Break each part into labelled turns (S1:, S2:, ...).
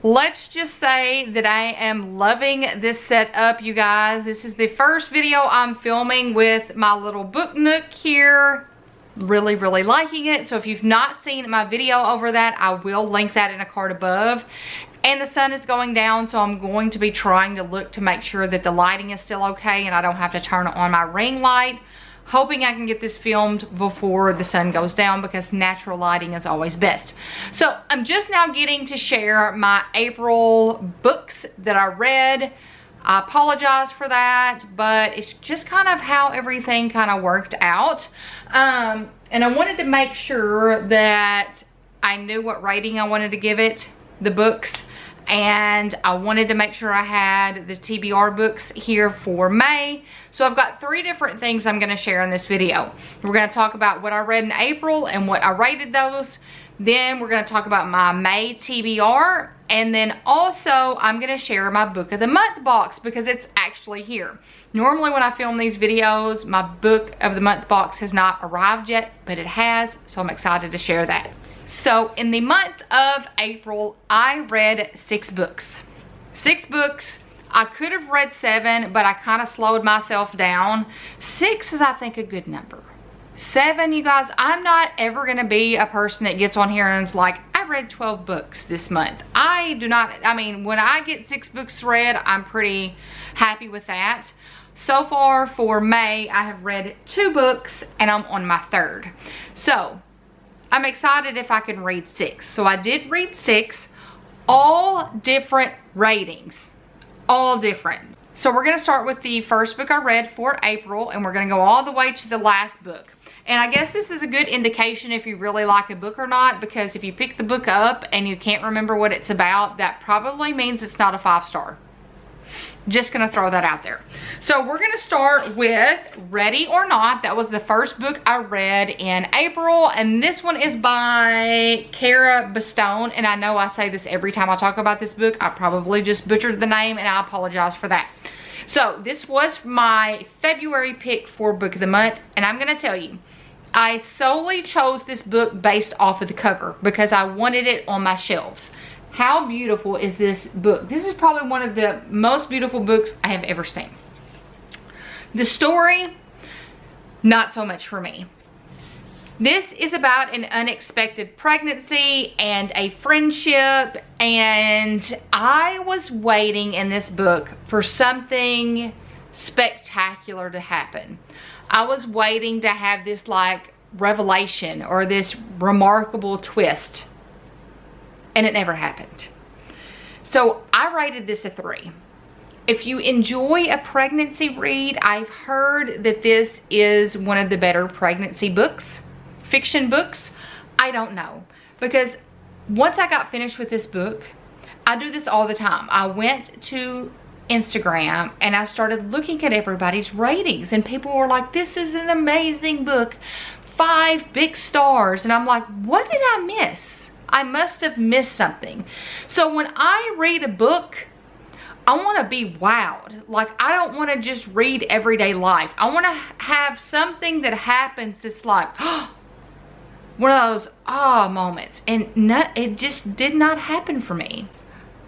S1: Let's just say that I am loving this setup, you guys. This is the first video I'm filming with my little book nook here. Really liking it. So if you've not seen my video over that, I will link that in a card above. And the sun is going down, so I'm going to be trying to look to make sure that the lighting is still okay and I don't have to turn on my ring light. Hoping I can get this filmed before the sun goes down because natural lighting is always best. So I'm just now getting to share my April books that I read. I apologize for that, but it's just kind of how everything kind of worked out. And I wanted to make sure that I knew what rating I wanted to give it, the books. And I wanted to make sure I had the TBR books here for May. So I've got 3 different things I'm going to share in this video. We're going to talk about what I read in April and what I rated those. Then we're going to talk about my May TBR. And then also I'm going to share my book of the month box because it's actually here. Normally when I film these videos, my book of the month box has not arrived yet, but it has. So I'm excited to share that. So in the month of April, I read 6 books. 6 books. I could have read 7, but I kind of slowed myself down. 6 is, I think, a good number. 7, you guys, I'm not ever going to be a person that gets on here and is like, I read 12 books this month. I do not, I mean, when I get 6 books read, I'm pretty happy with that. So far for May, I have read 2 books and I'm on my 3rd. So I'm excited if I can read 6. So I did read 6, all different ratings, all different. So we're gonna start with the first book I read for April and we're gonna go all the way to the last book. And I guess this is a good indication if you really like a book or not, because if you pick the book up and you can't remember what it's about, that probably means it's not a 5-star. Just gonna throw that out there. So we're gonna start with Ready or Not. That was the first book I read in April, and this one is by Cara Bastone. And I know I say this every time I talk about this book. I probably just butchered the name and I apologize for that. So this was my February pick for book of the month, and I'm gonna tell you, I solely chose this book based off of the cover because I wanted it on my shelves. How beautiful is this book? This is probably one of the most beautiful books I have ever seen. The story, not so much for me. This is about an unexpected pregnancy and a friendship, and I was waiting in this book for something spectacular to happen. I was waiting to have this like revelation or this remarkable twist. And it never happened. So I rated this a 3. If you enjoy a pregnancy read, I've heard that this is one of the better pregnancy books, fiction books. I don't know. Because once I got finished with this book, I do this all the time. I went to Instagram and I started looking at everybody's ratings, and people were like, this is an amazing book, 5 big stars. And I'm like, what did I miss? I must have missed something. So when I read a book, I want to be wowed. Like, I don't want to just read everyday life. I want to have something that happens that's like, oh, one of those moments. And it just did not happen for me.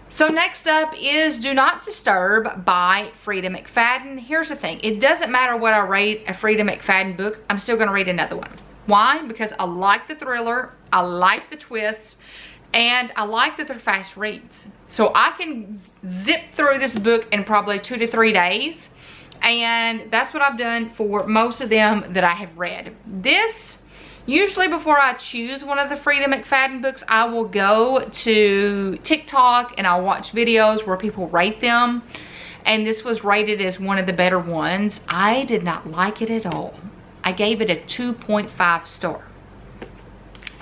S1: So next up is Do Not Disturb by Frida McFadden. Here's the thing. It doesn't matter what I rate a Frida McFadden book. I'm still going to read another one. Why? Because I like the thriller, I like the twists, and I like that they're fast reads. So I can zip through this book in probably 2 to 3 days, and that's what I've done for most of them that I have read. This, usually before I choose one of the Frida McFadden books, I will go to TikTok and I'll watch videos where people rate them, and this was rated as one of the better ones. I did not like it at all. I gave it a 2.5 star.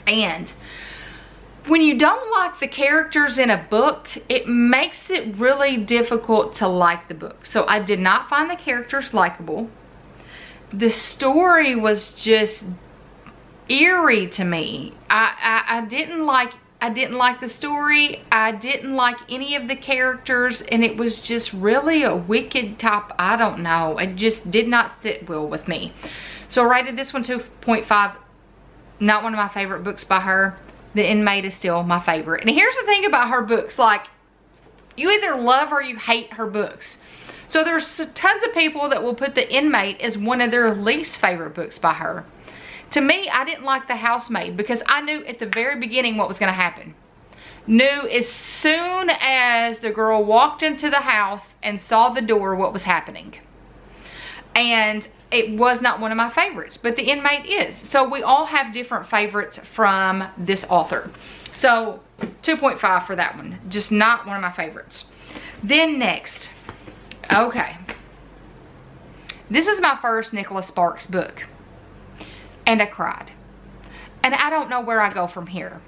S1: And when you don't like the characters in a book, it makes it really difficult to like the book. So I did not find the characters likable. The story was just eerie to me. I didn't like the story. I didn't like any of the characters, and it was just really a wicked type. I don't know. It just did not sit well with me. So I rated this one 2.5. Not one of my favorite books by her. The Inmate is still my favorite. And here's the thing about her books, like, You either love or you hate her books. So there's tons of people that will put The Inmate as one of their least favorite books by her. To me, I didn't like The Housemaid because I knew at the very beginning what was going to happen. Knew as soon as the girl walked into the house and saw the door what was happening. And it was not one of my favorites, but The Inmate is. So we all have different favorites from this author. So 2.5 for that one. Just not one of my favorites. Then next, okay. This is my first Nicholas Sparks book. And I cried. And I don't know where I go from here.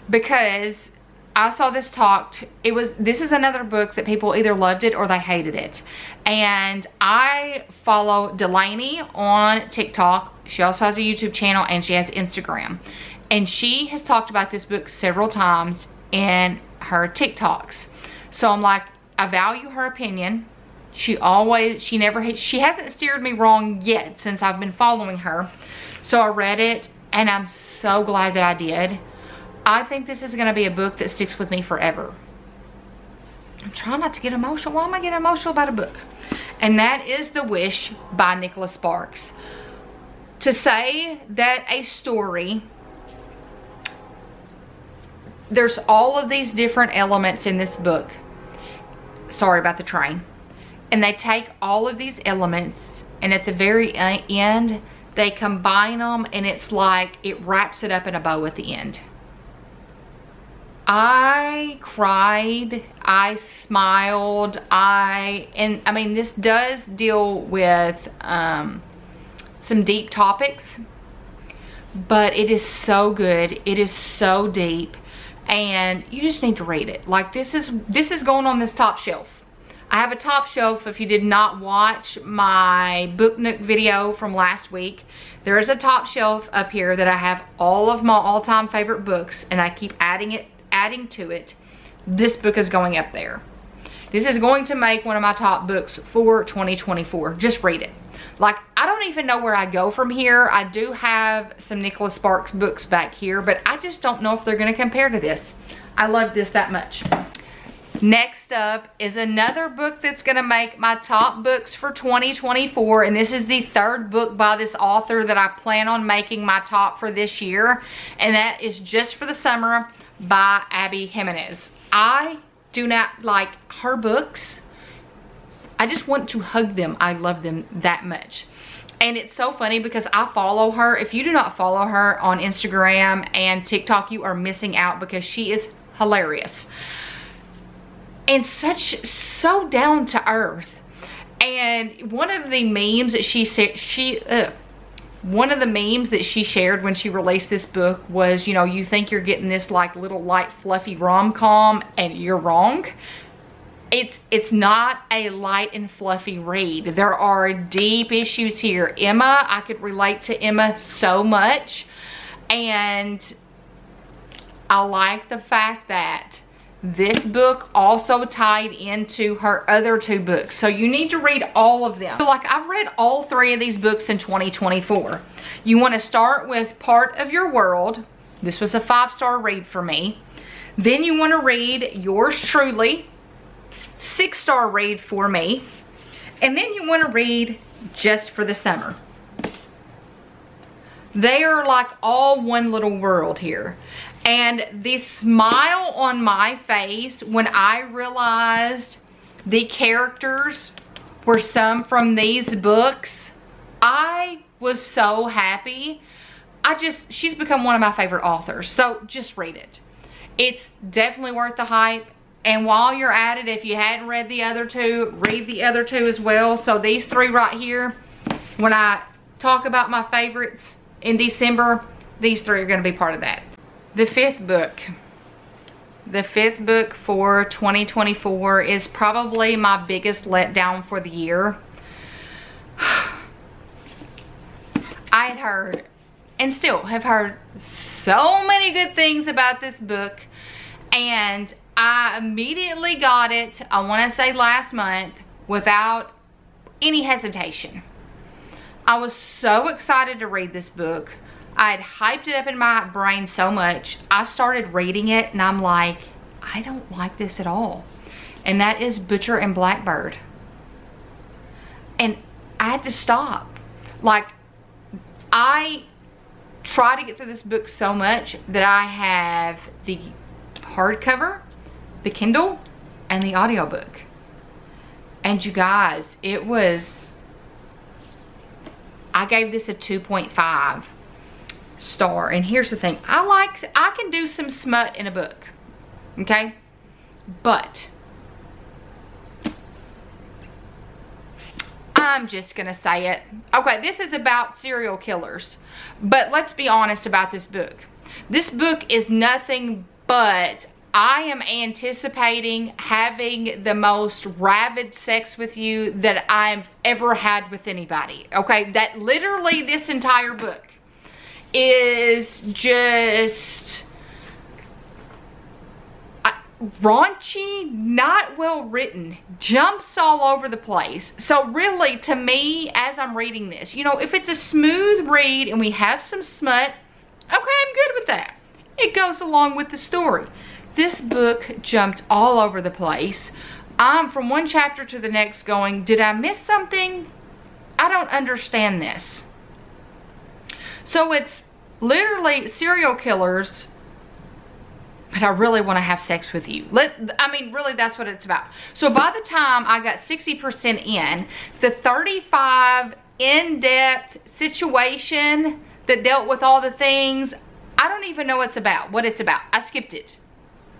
S1: Because I saw this talked. This is another book that people either loved it or they hated it. And I follow Delaney on TikTok. She also has a YouTube channel and she has Instagram. And she has talked about this book several times in her TikToks. So I'm like, I value her opinion. She hasn't steered me wrong yet since I've been following her. So I read it and I'm so glad that I did. I think this is going to be a book that sticks with me forever. I'm trying not to get emotional. Why am I getting emotional about a book? And that is The Wish by Nicholas Sparks. To say that a story, there's all of these different elements in this book. Sorry about the train. And they take all of these elements and at the very end, they combine them and it's like it wraps it up in a bow at the end. I cried, I smiled, I mean, this does deal with some deep topics, but it is so good. It is so deep, and you just need to read it. Like, this is going on this top shelf. I have a top shelf. If you did not watch my Book Nook video from last week, there is a top shelf up here that I have all of my all-time favorite books, and I keep adding to it. This book is going up there. This is going to make one of my top books for 2024. Just read it. Like, I don't even know where I go from here. I do have some Nicholas Sparks books back here, but I just don't know if they're going to compare to this. I love this that much. Next up is another book that's going to make my top books for 2024, and this is the third book by this author that I plan on making my top for this year, and that is Just for the Summer by Abby Jimenez. I do not like her books. I just want to hug them. I love them that much. And it's so funny because I follow her. If you do not follow her on Instagram and TikTok, you are missing out because she is hilarious. And so down to earth. And one of the memes that she shared when she released this book was, you know, you think you're getting this like little light fluffy rom-com and you're wrong. It's not a light and fluffy read. There are deep issues here. Emma, I could relate to Emma so much. And I like the fact that this book also tied into her other two books. So you need to read all of them. So like, I've read all three of these books in 2024. You want to start with Part of Your World. This was a 5-star read for me. Then you want to read Yours Truly. 6-star read for me. And then you want to read Just for the Summer. They are like all one little world here. And the smile on my face when I realized the characters were some from these books, I was so happy. She's become one of my favorite authors. So just read it. It's definitely worth the hype. And while you're at it, if you hadn't read the other two, read the other two as well. So these three right here, when I talk about my favorites in December, these three are going to be part of that. The fifth book for 2024 is probably my biggest letdown for the year. I had heard, and still have heard, so many good things about this book, and I immediately got it, I want to say last month, without any hesitation. I was so excited to read this book. I had hyped it up in my brain so much. I started reading it and I'm like, I don't like this at all. And that is Butcher and Blackbird. And I had to stop. Like, I try to get through this book so much that I have the hardcover, the Kindle, and the audiobook. And you guys, it was, I gave this a 2.5 star. And here's the thing, I can do some smut in a book, okay? But I'm just gonna say it. Okay, this is about serial killers, but let's be honest about this book. This book is nothing but, I am anticipating having the most rabid sex with you that I've ever had with anybody. Okay, that literally this entire book is just raunchy, not well written, jumps all over the place. So really, to me, as I'm reading this, you know, if it's a smooth read and we have some smut, okay, I'm good with that. It goes along with the story. This book jumped all over the place. I'm from one chapter to the next going, did I miss something? I don't understand this. So it's literally serial killers, but I really want to have sex with you. I mean, really, that's what it's about. So by the time I got 60% in, the 35 in-depth situation that dealt with all the things, I don't even know what it's about. I skipped it.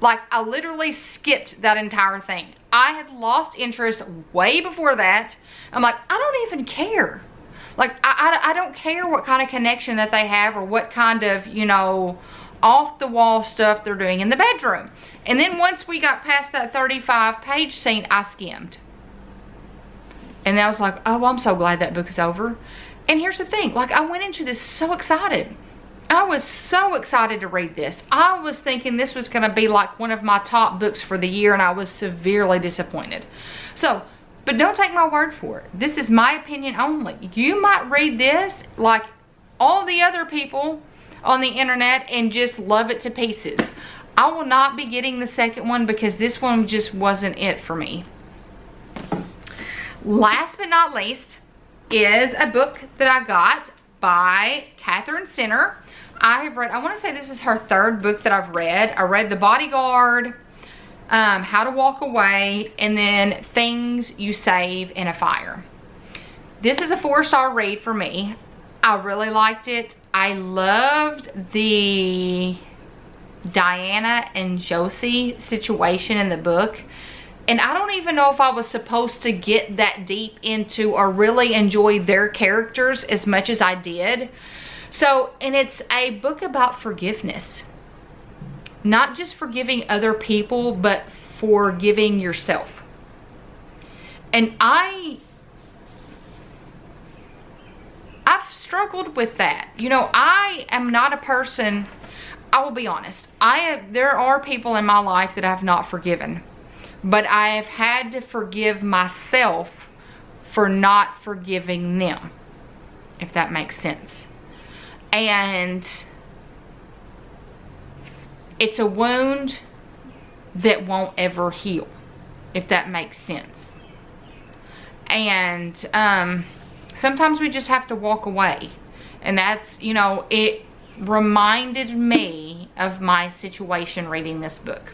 S1: Like, I literally skipped that entire thing. I had lost interest way before that. I'm like, I don't even care. Like, I don't care what kind of connection that they have or what kind of, you know, off the wall stuff they're doing in the bedroom. And then once we got past that 35 page scene, I skimmed. And I was like, oh, I'm so glad that book is over. And here's the thing, like, I went into this so excited. I was so excited to read this. I was thinking this was gonna be like one of my top books for the year, and I was severely disappointed. So, but don't take my word for it. This is my opinion only. You might read this like all the other people on the internet and just love it to pieces. I will not be getting the second one because this one just wasn't it for me. Last but not least is a book that I got by Kristin Morgan. I want to say this is her third book that I've read. I read The Bodyguard, How to Walk Away, and then Things You Save in a Fire. This is a 4-star read for me. I really liked it. I loved the Diana and Josie situation in the book. And I don't even know if I was supposed to get that deep into or really enjoy their characters as much as I did. So, and it's a book about forgiveness. Not just forgiving other people, but forgiving yourself. And I've struggled with that. You know, I am not a person, I will be honest. There are people in my life that I have not forgiven. But I have had to forgive myself for not forgiving them, if that makes sense. And it's a wound that won't ever heal, if that makes sense. And sometimes we just have to walk away. And that's, you know, it reminded me of my situation reading this book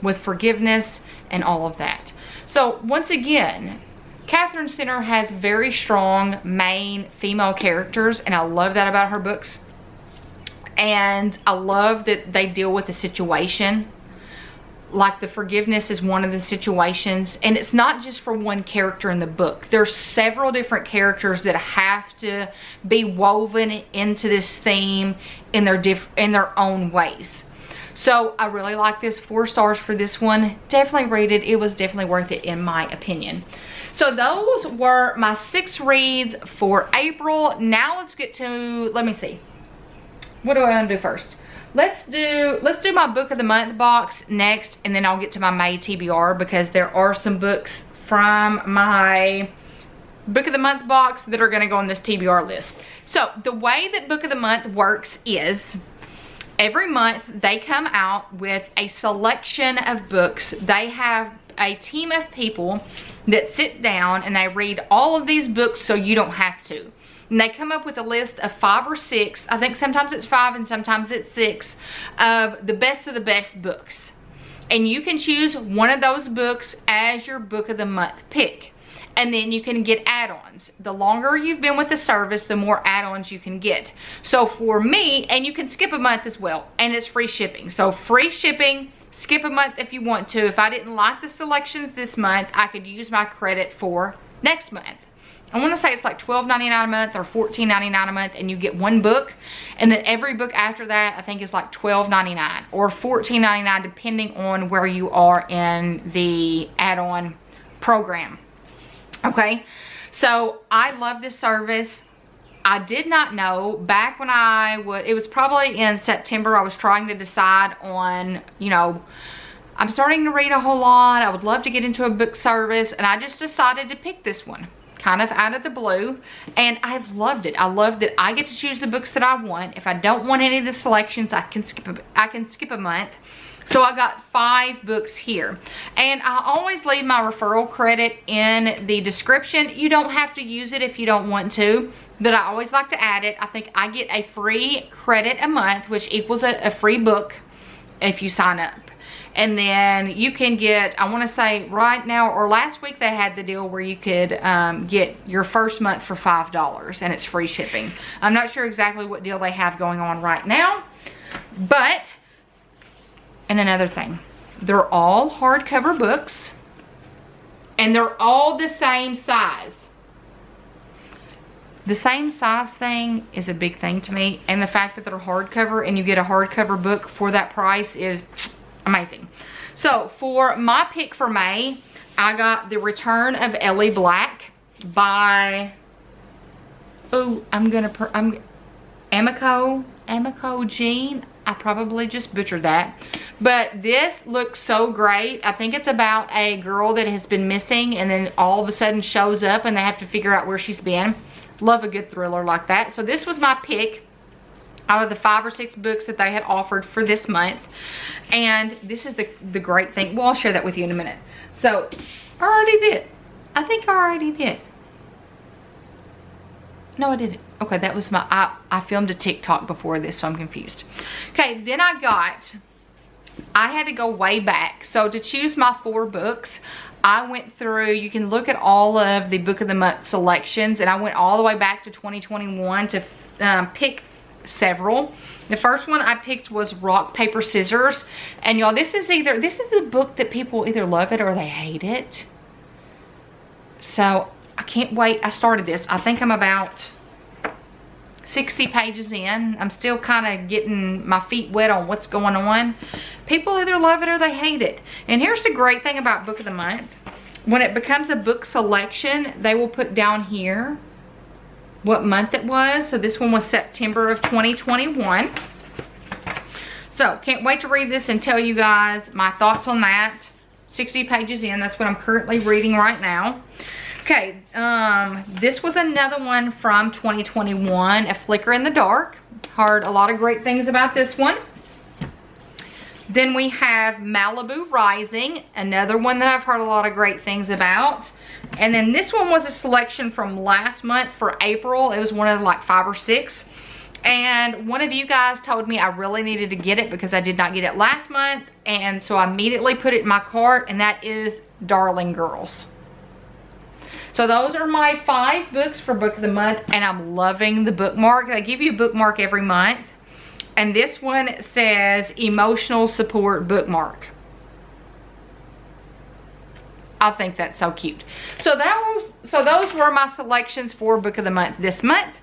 S1: with forgiveness and all of that. So once again, Kristin Morgan has very strong main female characters, and I love that about her books. And I love that they deal with the situation. Like the forgiveness is one of the situations, and it's not just for one character in the book. There's several different characters that have to be woven into this theme in their own ways. So I really like this. 4 stars for this one. Definitely read it. It was definitely worth it in my opinion. So those were my 6 reads for April. Now let's get to, let me see. What do I want to do first? Let's do my book of the month box next, and then I'll get to my May TBR, because there are some books from my book of the month box that are going to go on this TBR list. So the way that book of the month works is Every month they come out with a selection of books. They have a team of people that sit down and they read all of these books so you don't have to. And they come up with a list of 5 or 6, I think sometimes it's 5 and sometimes it's 6, of the best books. And you can choose one of those books as your book of the month pick. And then you can get add-ons. The longer you've been with the service, the more add-ons you can get. So for me, and you can skip a month as well, and it's free shipping. So free shipping, skip a month if you want to. If I didn't like the selections this month, I could use my credit for next month. I want to say it's like $12.99 a month or $14.99 a month, and you get 1 book. And then every book after that, I think is like $12.99 or $14.99, depending on where you are in the add-on program. Okay, so I love this service. I did not know back when it was probably in September, I was trying to decide on, you know, I'm starting to read a whole lot. I would love to get into a book service, and I just decided to pick this one kind of out of the blue, and I've loved it. I love that I get to choose the books that I want. If I don't want any of the selections, I can skip a month. So I got 5 books here. And I always leave my referral credit in the description. You don't have to use it if you don't want to, but I always like to add it. I think I get a free credit a month, which equals a free book if you sign up. And then you can get, I want to say right now, or last week they had the deal where you could get your first month for $5 and it's free shipping. I'm not sure exactly what deal they have going on right now, but... And another thing, they're all hardcover books, and they're all the same size. The same size thing is a big thing to me, and the fact that they're hardcover and you get a hardcover book for that price is amazing. So for my pick for May, I got The Return of Ellie Black by, Amico Jean. I probably just butchered that. But this looks so great. I think it's about a girl that has been missing and then all of a sudden shows up and they have to figure out where she's been. Love a good thriller like that. So this was my pick out of the 5 or 6 books that they had offered for this month. And this is the great thing. Well, I'll share that with you in a minute. So I already did. I think I already did. No, I didn't. Okay, that was my, I filmed a TikTok before this, so I'm confused. Okay, then I had to go way back. So to choose my 4 books, I went through, you can look at all of the book of the month selections, and I went all the way back to 2021 to pick several. The first one I picked was Rock, Paper, Scissors. And y'all, this is a book that people either love it or they hate it. So I can't wait. I started this. I think I'm about 60 pages in. I'm still kind of getting my feet wet on what's going on. People either love it or they hate it. And here's the great thing about Book of the Month. When it becomes a book selection, they will put down here what month it was. So this one was September of 2021. So can't wait to read this and tell you guys my thoughts on that. 60 pages in. That's what I'm currently reading right now. Okay, this was another one from 2021, A Flicker in the Dark. Heard a lot of great things about this one. Then we have Malibu Rising, another one that I've heard a lot of great things about. And then this one was a selection from last month for April. It was one of like 5 or 6. And one of you guys told me I really needed to get it because I did not get it last month. And so I immediately put it in my cart, and that is Darling Girls. So those are my 5 books for Book of the Month, and I'm loving the bookmark. They give you a bookmark every month. And this one says Emotional Support Bookmark. I think that's so cute. So those were my selections for Book of the Month this month.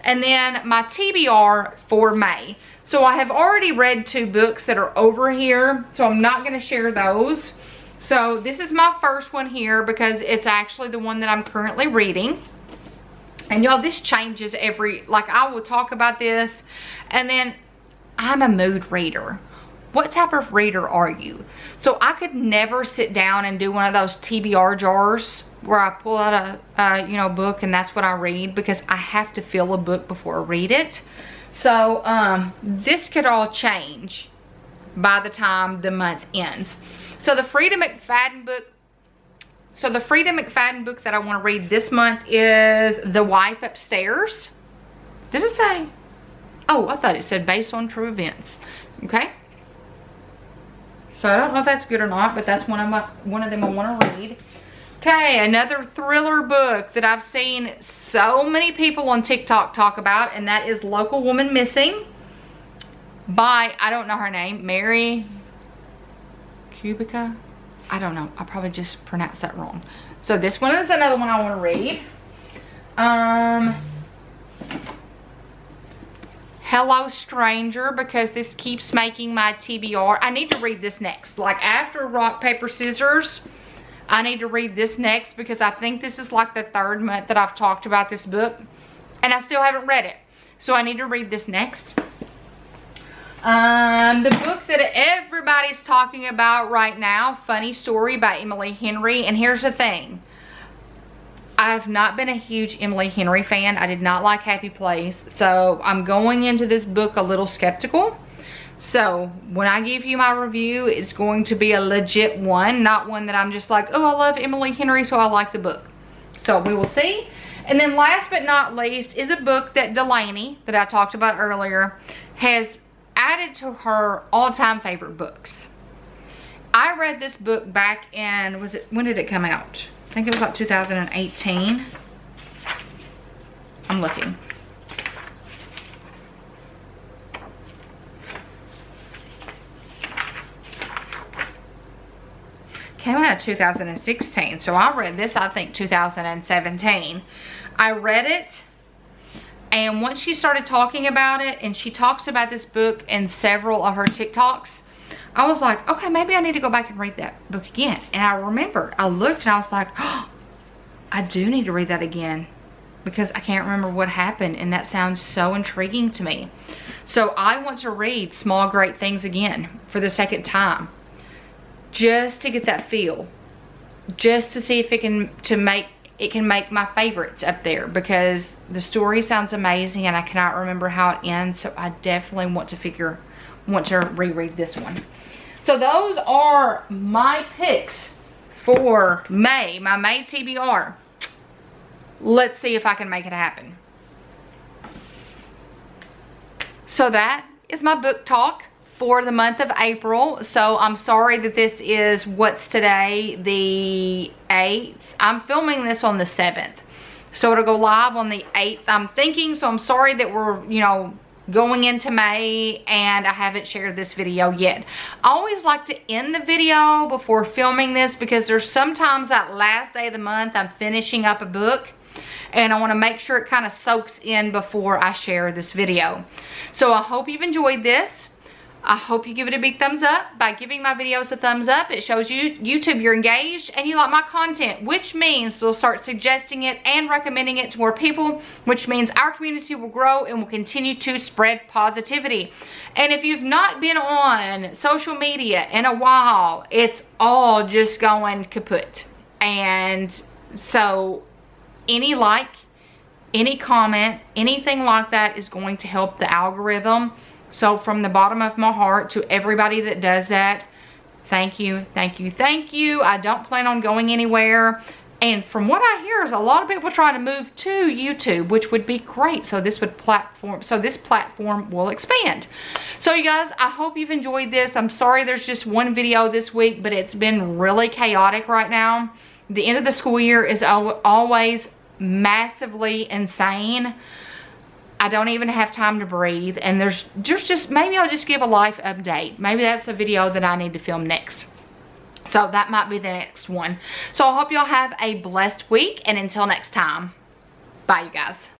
S1: And then my TBR for May. So I have already read 2 books that are over here, so I'm not going to share those. So this is my first one here because it's actually the one that I'm currently reading. And y'all, this changes like I will talk about this, and then I'm a mood reader. What type of reader are you? So I could never sit down and do one of those TBR jars where I pull out a book and that's what I read, because I have to feel a book before I read it. So this could all change by the time the month ends. So the Frida McFadden book, that I want to read this month is The Wife Upstairs. Did it say? Oh, I thought it said based on true events. Okay. So I don't know if that's good or not, but that's one of them I want to read. Okay, another thriller book that I've seen so many people on TikTok talk about, and that is Local Woman Missing by, I don't know her name, Mary Kubica. I don't know. I probably just pronounced that wrong. So this one is another one I want to read. Hello Stranger, because this keeps making my TBR. I need to read this next. Like after Rock, Paper, Scissors, I need to read this next because I think this is like the 3rd month that I've talked about this book and I still haven't read it. So I need to read this next. The book that everybody's talking about right now, Funny Story by Emily Henry. And here's the thing. I've not been a huge Emily Henry fan. I did not like Happy Place. So I'm going into this book a little skeptical. So when I give you my review, it's going to be a legit one. Not one that I'm just like, oh, I love Emily Henry, so I like the book. So we will see. And then last but not least is a book that Delaney, that I talked about earlier, has added to her all-time favorite books. I read this book back in, when did it come out? I think it was like 2018. I'm looking. Came out in 2016, so I read this, I think, 2017. I read it, and once she started talking about it, and she talks about this book in several of her TikToks, I was like, okay, maybe I need to go back and read that book again. And I remembered, I looked and I was like, oh, I do need to read that again because I can't remember what happened, and that sounds so intriguing to me. So I want to read Small Great Things again for the 2nd time, just to get that feel, just to see if it can make my favorites up there, because the story sounds amazing and I cannot remember how it ends. So I definitely want to reread this one. So those are my picks for May, my May TBR. Let's see if I can make it happen. So that is my book talk for the month of April. So I'm sorry that this is, what's today, the 8th. I'm filming this on the 7th. So it'll go live on the 8th, I'm thinking. So I'm sorry that we're, going into May and I haven't shared this video yet. I always like to end the video before filming this because there's sometimes that last day of the month I'm finishing up a book and I want to make sure it kind of soaks in before I share this video. So I hope you've enjoyed this. I hope you give it a big thumbs up. By giving my videos a thumbs up, it shows YouTube you're engaged and you like my content, which means they'll start suggesting it and recommending it to more people, which means our community will grow and will continue to spread positivity. And if you've not been on social media in a while, it's all just going kaput. And so any like, any comment, anything like that is going to help the algorithm. So from the bottom of my heart to everybody that does that, thank you, thank you, thank you. I don't plan on going anywhere. And from what I hear is a lot of people trying to move to YouTube, which would be great. So this platform will expand. So you guys, I hope you've enjoyed this. I'm sorry there's just one video this week, but it's been really chaotic right now. The end of the school year is always massively insane. I don't even have time to breathe, and there's just, maybe I'll just give a life update. Maybe that's the video that I need to film next. So that might be the next one. So I hope y'all have a blessed week, and until next time, bye you guys.